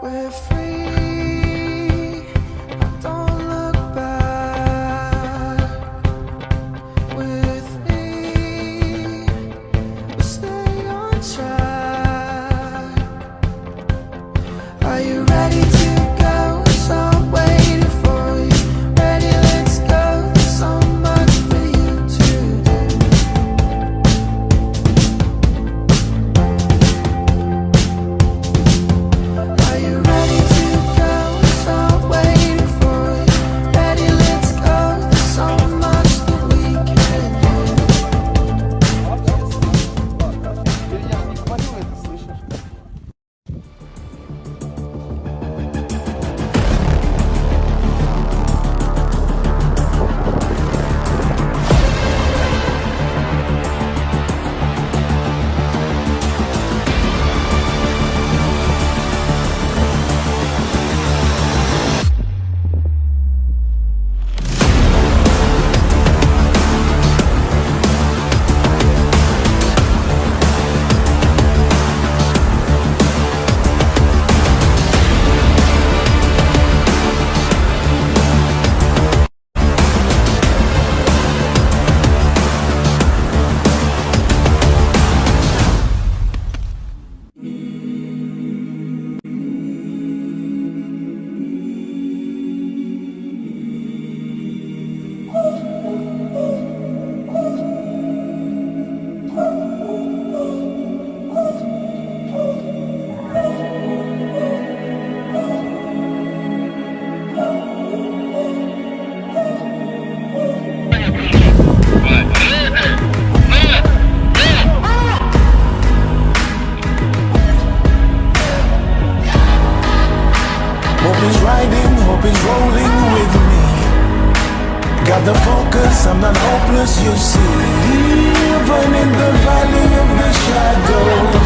We're free, don't look back. With me, we'll stay on track. Are you ready to go? So I'm waiting for you. Ready, let's go. There's so much for you to do. Are you ready to go? So I'm waiting for you. Ready, let's go. There's so much that we can do. Я не говорил, это слышишь? Hope is riding, hope is rolling with me. Got the focus, I'm not hopeless, you see. Even in the valley of the shadow,